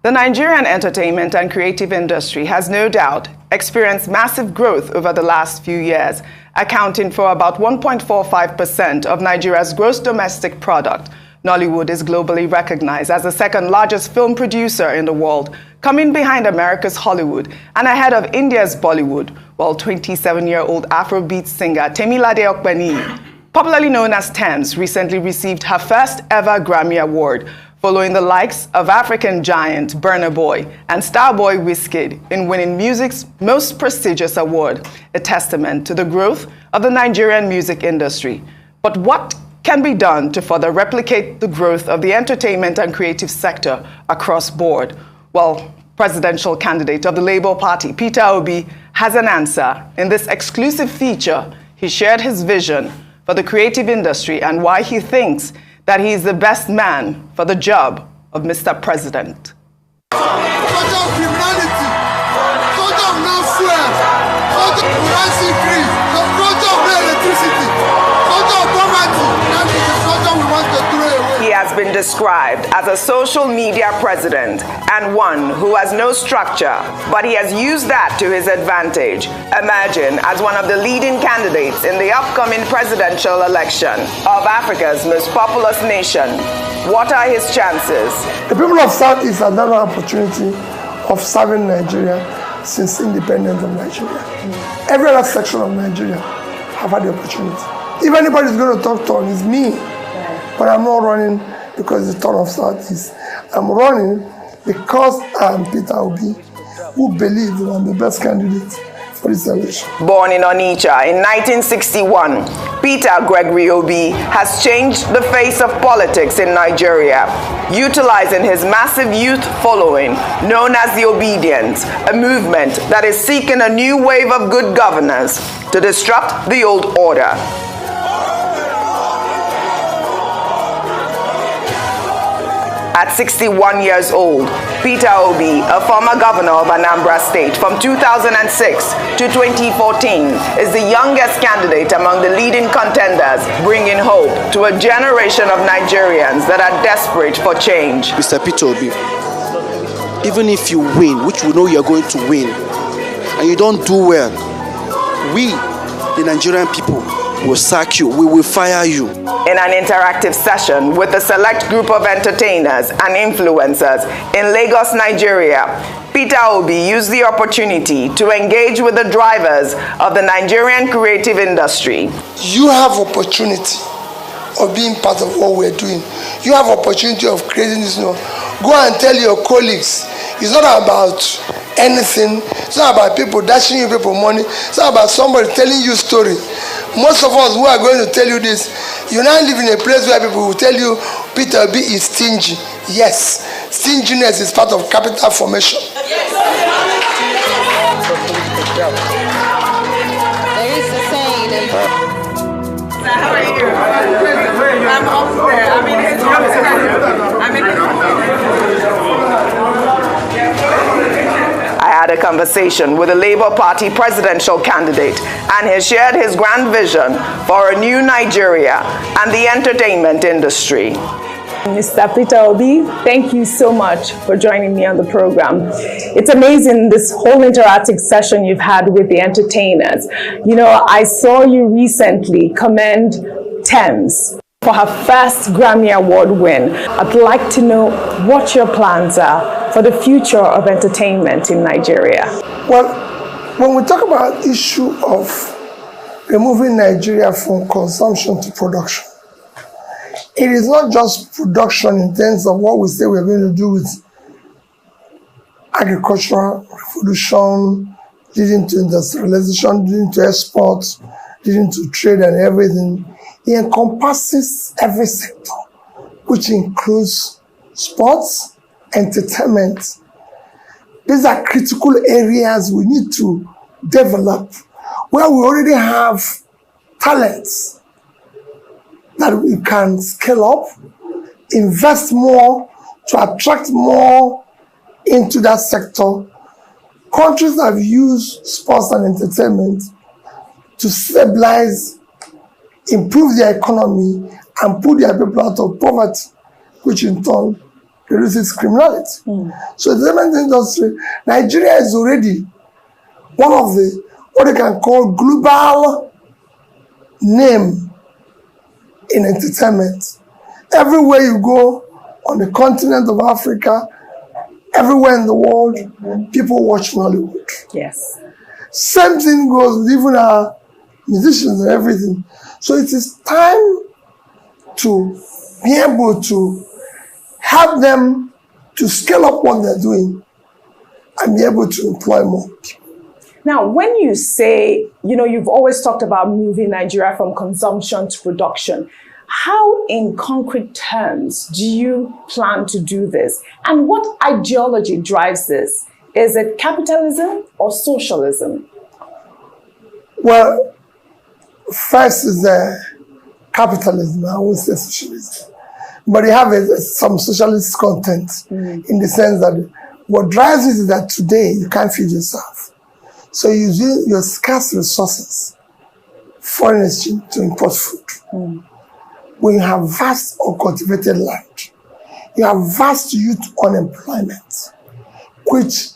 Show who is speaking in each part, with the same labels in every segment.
Speaker 1: The Nigerian entertainment and creative industry has no doubt experienced massive growth over the last few years, accounting for about 1.45% of Nigeria's gross domestic product. Nollywood is globally recognized as the second largest film producer in the world, coming behind America's Hollywood and ahead of India's Bollywood, while 27-year-old Afrobeat singer Temilade Okpeni, popularly known as Tems, recently received her first ever Grammy Award, following the likes of African giant Burna Boy and Starboy Wizkid in winning music's most prestigious award, a testament to the growth of the Nigerian music industry. But what can be done to further replicate the growth of the entertainment and creative sector across board? Well, presidential candidate of the Labour Party, Peter Obi, has an answer. In this exclusive feature, he shared his vision for the creative industry and why he thinks that he is the best man for the job of Mr. President.
Speaker 2: Culture of criminality, culture of non-fuel, culture of price increase, culture of no electricity, culture of poverty. That is the culture we want to throw away.
Speaker 1: He has been described as a social media president and one who has no structure, but he has used that to his advantage, emerging as one of the leading candidates in the upcoming presidential election of Africa's most populous nation. What are his chances?
Speaker 3: The people of Southeast have had an opportunity of serving Nigeria since independence of Nigeria. Every other section of Nigeria have had the opportunity. If anybody is going to talk turn, it's me. But I'm not running because it's the turn of Southeast. I'm running because I'm Peter Obi, who believes that I'm the best candidate for this election.
Speaker 1: Born in Onitsha in 1961, Peter Gregory Obi has changed the face of politics in Nigeria, utilizing his massive youth following, known as the Obedience, a movement that is seeking a new wave of good governance to disrupt the old order. At 61 years old, Peter Obi, a former governor of Anambra State from 2006 to 2014, is the youngest candidate among the leading contenders, bringing hope to a generation of Nigerians that are desperate for change.
Speaker 4: Mr. Peter Obi, even if you win, which we know you're going to win, and you don't do well, we, the Nigerian people, will sack you, we will fire you.
Speaker 1: In an interactive session with a select group of entertainers and influencers in Lagos, Nigeria, Peter Obi used the opportunity to engage with the drivers of the Nigerian creative industry.
Speaker 3: You have opportunity of being part of what we're doing. You have opportunity of creating this. Go and tell your colleagues. It's not about anything. It's not about people dashing you people money. It's not about somebody telling you story. Most of us who are going to tell you this, you now live in a place where people will tell you Peter Obi is stingy. Yes, stinginess is part of capital formation.
Speaker 5: There is a saying.
Speaker 1: How are you? I'm up there. I had a conversation with the Labour Party presidential candidate, and he shared his grand vision for a new Nigeria and the entertainment industry. Mr. Peter Obi, thank you so much for joining me on the program. It's amazing, this whole interactive session you've had with the entertainers. You know, I saw you recently commend Tems for her first Grammy Award win. I'd like to know what your plans are for the future of entertainment in Nigeria.
Speaker 3: Well, when we talk about the issue of removing Nigeria from consumption to production, it is not just production in terms of what we say we're going to do with agricultural revolution, leading to industrialization, leading to exports, leading to trade and everything. It encompasses every sector, which includes sports, entertainment. These are critical areas we need to develop, where we already have talents that we can scale up, invest more to attract more into that sector. Countries have used sports and entertainment to stabilize, improve their economy, and put their people out of poverty, which in turn reduces criminality. So the entertainment industry, Nigeria is already one of the, what they can call global name in entertainment. Everywhere you go on the continent of Africa, everywhere in the world, people watch Nollywood.
Speaker 1: Yes.
Speaker 3: Same thing goes with even our musicians and everything. So it is time to be able to help them to scale up what they're doing and be able to employ more people.
Speaker 1: Now, when you say, you've always talked about moving Nigeria from consumption to production, how in concrete terms do you plan to do this? And what ideology drives this? Is it capitalism or socialism?
Speaker 3: Well, first is capitalism, I won't say socialism. But they have some socialist content in the sense that what drives it is that today you can't feed yourself. So you use your scarce resources, foreign exchange, to import food. When you have vast uncultivated land, you have vast youth unemployment, which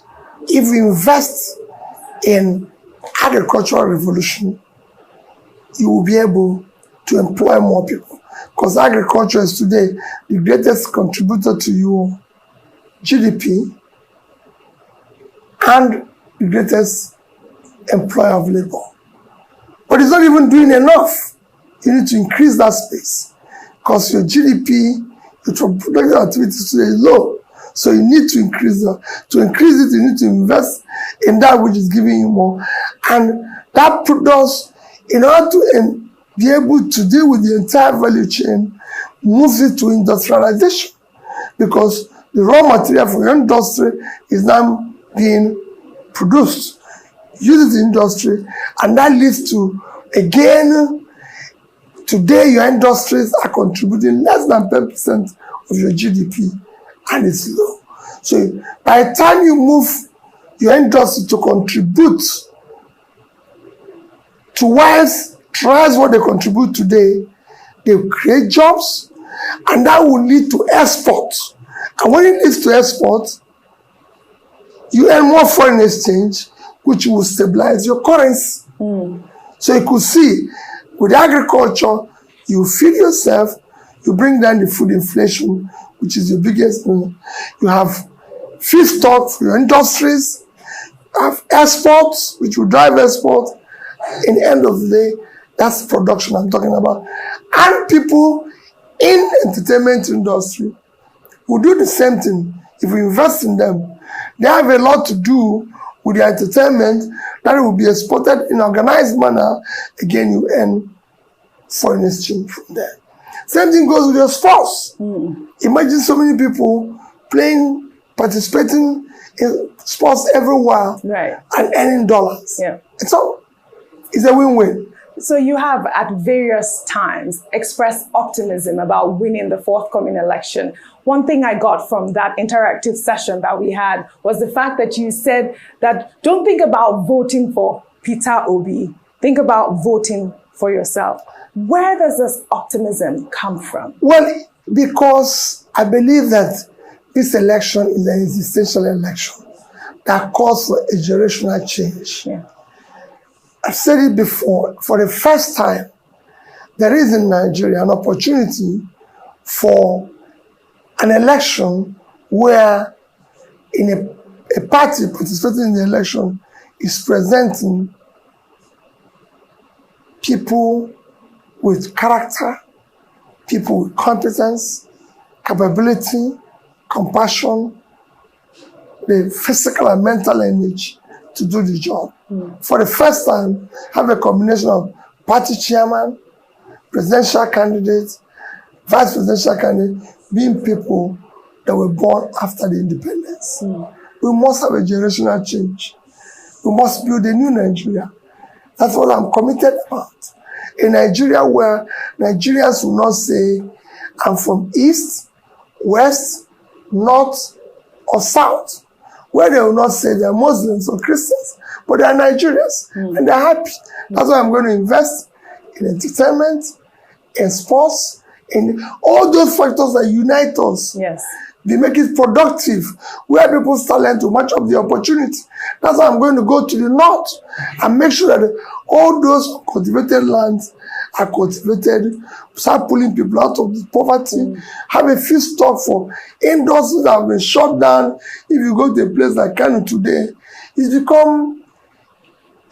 Speaker 3: if you invest in agricultural revolution, you will be able to employ more people. Because agriculture is today the greatest contributor to your GDP and the greatest employer of labor. But it's not even doing enough. You need to increase that space because your GDP, your productive activities today is low. So you need to increase that. To increase it, you need to invest in that which is giving you more. And that produce, in order to be able to deal with the entire value chain, moves it to industrialization. Because the raw material for your industry is now being produced. Use it in industry, and that leads to, again, today your industries are contributing less than 10% of your GDP, and it's low. So by the time you move your industry to contribute towards what they contribute today, they create jobs, and that will lead to export. And when it leads to export, you earn more foreign exchange, which will stabilize your currency. So you could see, with agriculture, you feed yourself, you bring down the food inflation, which is your biggest. You have feedstock for your industries, you have exports, which will drive export. In the end of the day, that's production I'm talking about. And people in entertainment industry will do the same thing if we invest in them. They have a lot to do with the entertainment that will be exported in organized manner. Again, you earn foreign exchange from there. Same thing goes with your sports. Imagine so many people participating in sports everywhere,
Speaker 1: right,
Speaker 3: and earning dollars.
Speaker 1: Yeah.
Speaker 3: So it's a win-win.
Speaker 1: So you have at various times expressed optimism about winning the forthcoming election. One thing I got from that interactive session that we had was the fact that you said that don't think about voting for Peter Obi, think about voting for yourself. Where does this optimism come from?
Speaker 3: Well, because I believe that this election is an existential election that calls for a generational change.
Speaker 1: Yeah.
Speaker 3: I've said it before, for the first time, there is in Nigeria an opportunity for an election where a party participating in the election is presenting people with character, people with competence, capability, compassion, the physical and mental energy to do the job. For the first time, have a combination of party chairman, presidential candidate, vice presidential candidate, being people that were born after the independence. We must have a generational change. We must build a new Nigeria. That's what I'm committed about. A Nigeria where Nigerians will not say, I'm from East, West, North, or South. Where they will not say they're Muslims or Christians, but they are Nigerians, and they're happy. That's why I'm going to invest in entertainment, in sports, in all those factors that unite us.
Speaker 1: Yes.
Speaker 3: We make it productive, where people start learning to match up the opportunity. That's why I'm going to go to the north and make sure that all those cultivated lands are cultivated, start pulling people out of the poverty, have a feedstock for industries that have been shut down. If you go to a place like Kano today, it's become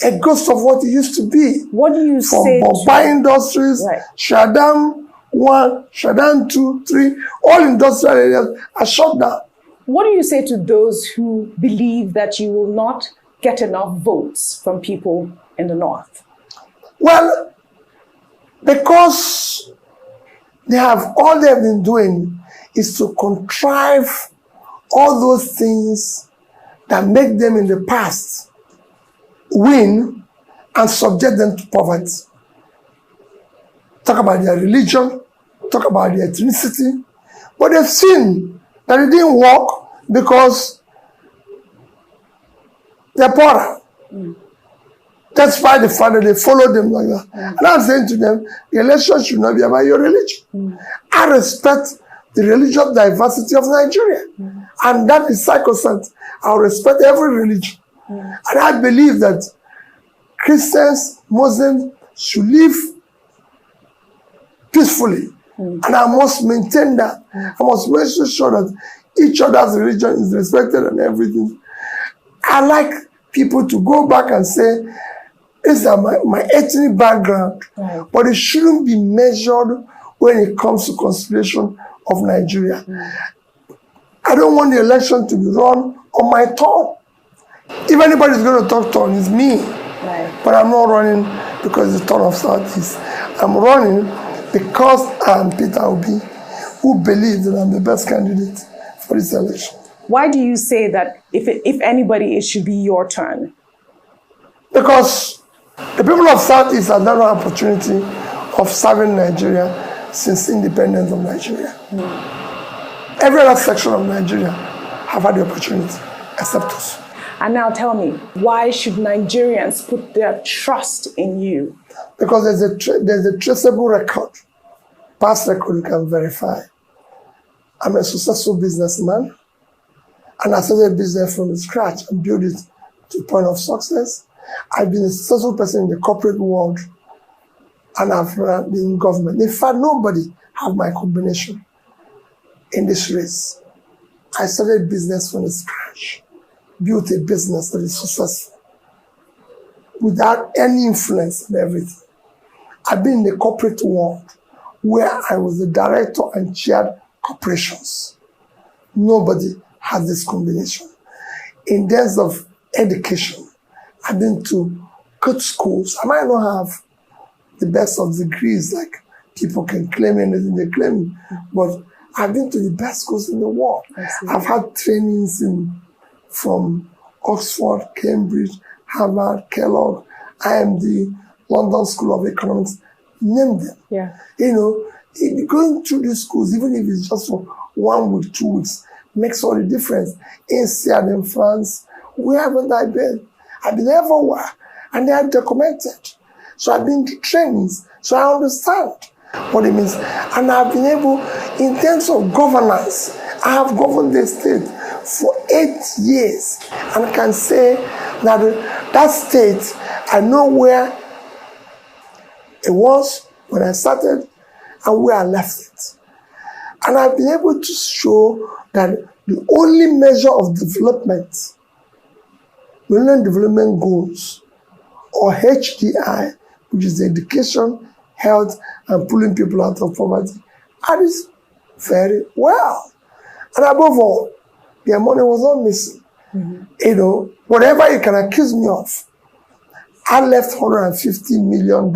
Speaker 3: a ghost of what it used to be.
Speaker 6: What do you
Speaker 3: From
Speaker 6: say
Speaker 3: Bombay Industries,
Speaker 6: Right.
Speaker 3: Shadam 1, Shadam 2, 3, all industrial areas are shut down.
Speaker 6: What do you say to those who believe that you will not get enough votes from people in the north?
Speaker 3: Well, because all they've been doing is to contrive all those things that make them in the past win and subject them to poverty. Talk about their religion, talk about their ethnicity, but they've seen that it didn't work because they're poorer. That's why the fact that they follow them like that. And I'm saying to them, the election should not be about your religion. I respect the religious diversity of Nigeria. And that is sacrosanct. I respect every religion. And I believe that Christians, Muslims should live peacefully. And I must maintain that. I must make sure that each other's religion is respected and everything. I like people to go back and say, this is my ethnic background, but it shouldn't be measured when it comes to consideration of Nigeria. I don't want the election to be run on my turn. If anybody's going to talk turn, it's me. But I'm not running because it's the turn of Southeast. I'm running because I'm Peter Obi, who believes that I'm the best candidate for this election.
Speaker 6: Why do you say that if anybody, it should be your turn?
Speaker 3: Because the people of Southeast have had an opportunity of serving Nigeria since independence of Nigeria. Every other section of Nigeria have had the opportunity, except us.
Speaker 6: And now tell me, why should Nigerians put their trust in you?
Speaker 3: Because there's a traceable record, past record you can verify. I'm a successful businessman, and I started a business from scratch and built it to a point of success. I've been a successful person in the corporate world, and I've been in government. In fact, nobody have my combination in this race. I started business from scratch, built a business that is successful without any influence and everything. I've been in the corporate world where I was the director and chaired corporations. Nobody has this combination. In terms of education, I've been to good schools. I might not have the best of degrees, like people can claim anything they claim, but I've been to the best schools in the world. I've had trainings from Oxford, Cambridge, Harvard, Kellogg, IMD, London School of Economics, name them. You know, going through these schools, even if it's just for 1 week, 2 weeks, makes all the difference. In Seattle, in France, where haven't I been? I've been everywhere, and they are documented. So I've been to trainings, so I understand what it means. And I've been able, in terms of governance, I have governed the state for 8 years, and can say that that state, I know where it was when I started and where I left it. And I've been able to show that the only measure of development, Millennium Development Goals, or HDI, which is education, health, and pulling people out of poverty, are this very well. And above all, their money was not missing. You know, whatever you can accuse me of, I left $150 million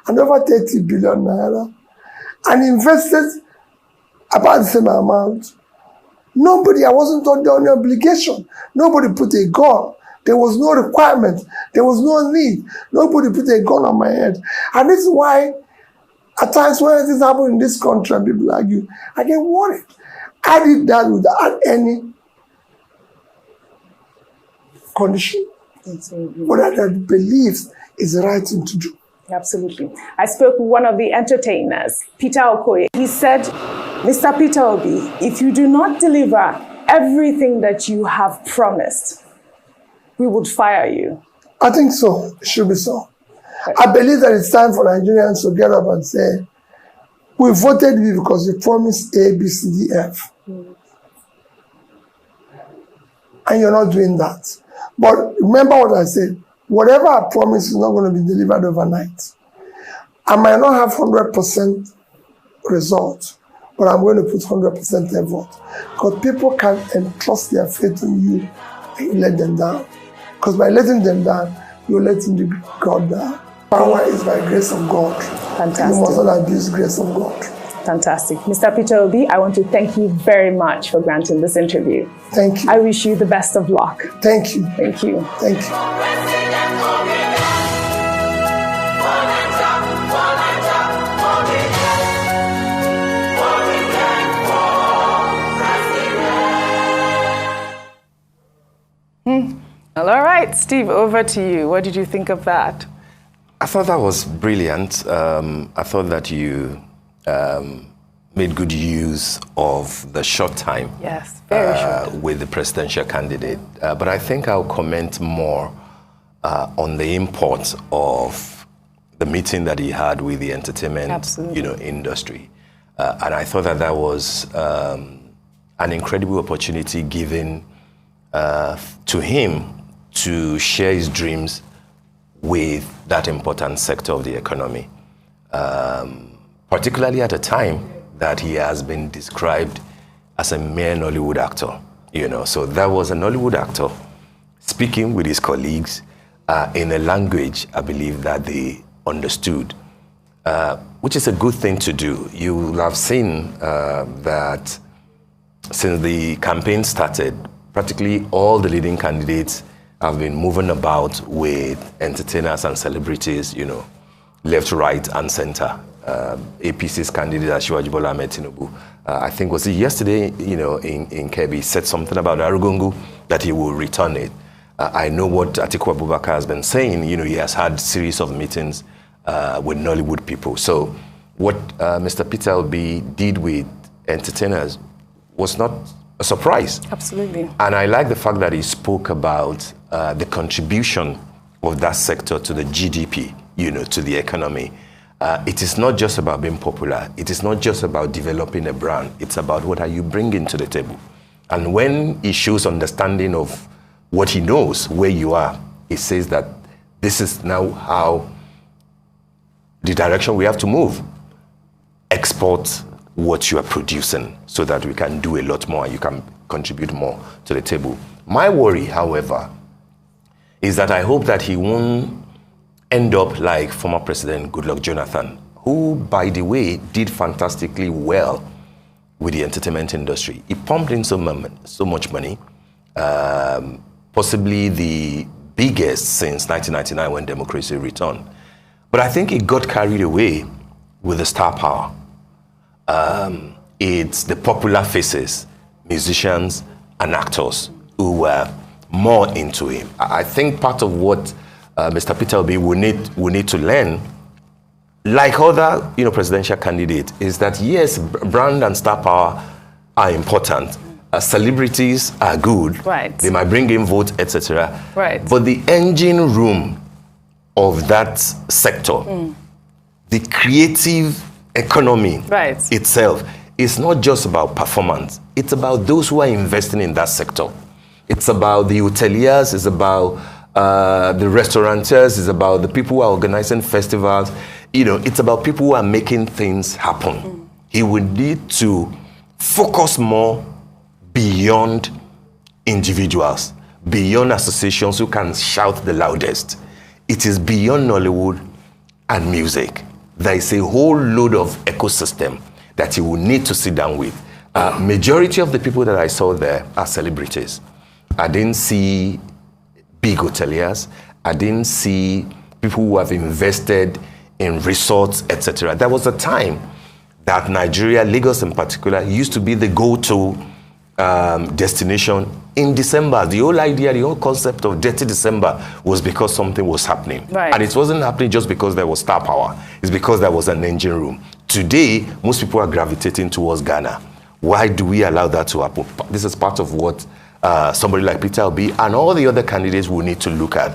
Speaker 3: and over 30 billion naira and invested about the same amount. Nobody, I wasn't under any obligation. Nobody put a gun. There was no requirement. There was no need. Nobody put a gun on my head. And this is why, at times when things happen in this country and people argue, I get worried. I did that without any condition. But I believe is the right thing to do.
Speaker 6: Absolutely. I spoke with one of the entertainers, Peter Okoye. He said Mr. Peter Obi, if you do not deliver everything that you have promised, we would fire you.
Speaker 3: I think so. It should be so. I believe that it's time for Nigerians to get up and say, we voted you because you promised A, B, C, D, F. And you're not doing that. But remember what I said. Whatever I promise is not going to be delivered overnight. I might not have 100% result, but I'm going to put 100% effort. Because people can entrust their faith in you and you let them down. Because by letting them down, you're letting God down. Power is by grace of God.
Speaker 6: Fantastic.
Speaker 3: You must not abuse grace of God.
Speaker 6: Fantastic. Mr. Peter Obi, I want to thank you very much for granting this interview.
Speaker 3: Thank you.
Speaker 6: I wish you the best of luck.
Speaker 3: Thank you.
Speaker 6: Thank you.
Speaker 3: Thank you.
Speaker 1: Well, all right, Steve, over to you. What did you think of that?
Speaker 7: I thought that was brilliant. I thought that you made good use of the short time
Speaker 1: Yes, very short.
Speaker 7: with the presidential candidate. But I think I'll comment more on the import of the meeting that he had with the entertainment industry. And I thought that that was an incredible opportunity given to him to share his dreams with that important sector of the economy, particularly at a time that he has been described as a mere Nollywood actor. So that was a Nollywood actor speaking with his colleagues in a language I believe that they understood, which is a good thing to do. You will have seen that since the campaign started, practically all the leading candidates have been moving about with entertainers and celebrities, left, right, and center. APC's candidate, Asiwaju Bola Ahmed Tinubu, I think was it yesterday, in Kebbi, said something about Arugungu, that he will return it. I know what Atiku Abubakar has been saying. He has had series of meetings with Nollywood people. So what Mr. Peter Obi did with entertainers was not a surprise.
Speaker 1: Absolutely.
Speaker 7: And I like the fact that he spoke about the contribution of that sector to the GDP, to the economy. It is not just about being popular. It is not just about developing a brand. It's about what are you bringing to the table. And when he shows understanding of what he knows, where you are, he says that this is now how the direction we have to move. Export what you are producing so that we can do a lot more and you can contribute more to the table. My worry, however, is that I hope that he won't end up like former President Goodluck Jonathan, who, by the way, did fantastically well with the entertainment industry. He pumped in so much money, possibly the biggest since 1999 when democracy returned. But I think he got carried away with the star power. It's the popular faces, musicians and actors who were more into him. I think part of what Mr. Peter Obi will need to learn, like other presidential candidates, is that yes, brand and star power are important. Celebrities are good.
Speaker 1: Right.
Speaker 7: They might bring in votes, etc.
Speaker 1: Right.
Speaker 7: But the engine room of that sector, the creative economy itself, is not just about performance. It's about those who are investing in that sector. It's about the hoteliers, it's about the restaurateurs, it's about the people who are organizing festivals. It's about people who are making things happen. He would need to focus more beyond individuals, beyond associations who can shout the loudest. It is beyond Nollywood and music. There is a whole load of ecosystem that he will need to sit down with. Majority of the people that I saw there are celebrities. I didn't see big hoteliers. I didn't see people who have invested in resorts, etc. There was a time that Nigeria, Lagos in particular, used to be the go-to destination in December. The whole idea, the whole concept of Dirty December was because something was happening.
Speaker 1: Right.
Speaker 7: And it wasn't happening just because there was star power. It's because there was an engine room. Today, most people are gravitating towards Ghana. Why do we allow that to happen? This is part of what somebody like Peter Obi and all the other candidates will need to look at.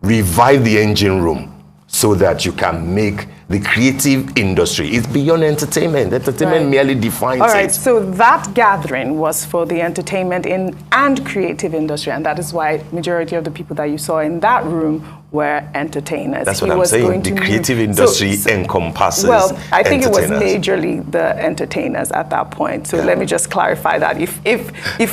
Speaker 7: Revive the engine room so that you can make the creative industry. It's beyond entertainment. Entertainment merely defines it.
Speaker 1: All right, so that gathering was for the entertainment and creative industry, and that is why majority of the people that you saw in that room were entertainers.
Speaker 7: That's what I'm saying. The creative industry encompasses
Speaker 1: Well, I think it was
Speaker 7: entertainers.
Speaker 1: majorly the entertainers at that point. So let me just clarify that, if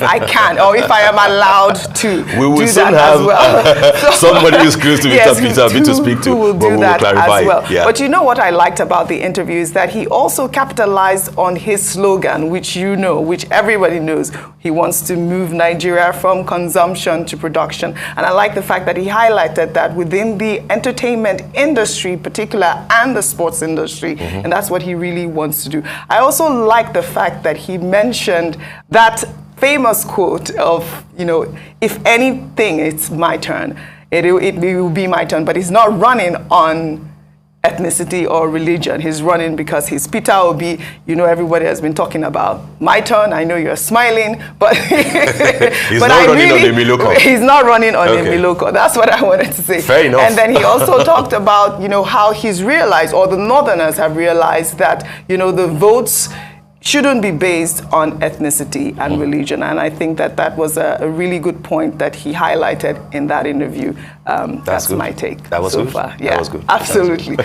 Speaker 1: I can, or if I am allowed to
Speaker 7: We will
Speaker 1: do
Speaker 7: soon
Speaker 1: that
Speaker 7: have
Speaker 1: as well.
Speaker 7: somebody who's close to
Speaker 1: Yes,
Speaker 7: Peter Obi to speak to,
Speaker 1: who will
Speaker 7: but
Speaker 1: do
Speaker 7: we will
Speaker 1: that
Speaker 7: clarify.
Speaker 1: as well.
Speaker 7: Yeah.
Speaker 1: But you know what I liked about the interview is that he also capitalized on his slogan, which which everybody knows. He wants to move Nigeria from consumption to production. And I like the fact that he highlighted that within the entertainment industry, particular, and the sports industry, and that's what he really wants to do. I also like the fact that he mentioned that famous quote of, if anything, it's my turn. It will be my turn, but he's not running on ethnicity or religion. He's running because he's Peter Obi. Everybody has been talking about my turn. I know you're smiling, but
Speaker 7: He's
Speaker 1: but
Speaker 7: not running on Emiloko.
Speaker 1: He's not running on
Speaker 7: Okay.
Speaker 1: Emiloko. That's what I wanted to say.
Speaker 7: Fair enough.
Speaker 1: And then he also talked about, how he's realized, or the Northerners have realized that, the votes shouldn't be based on ethnicity and religion. And I think that was a really good point that he highlighted in that interview. That's
Speaker 7: good.
Speaker 1: my take
Speaker 7: That was
Speaker 1: so
Speaker 7: good.
Speaker 1: far.
Speaker 7: That
Speaker 1: Yeah,
Speaker 7: was good.
Speaker 1: absolutely.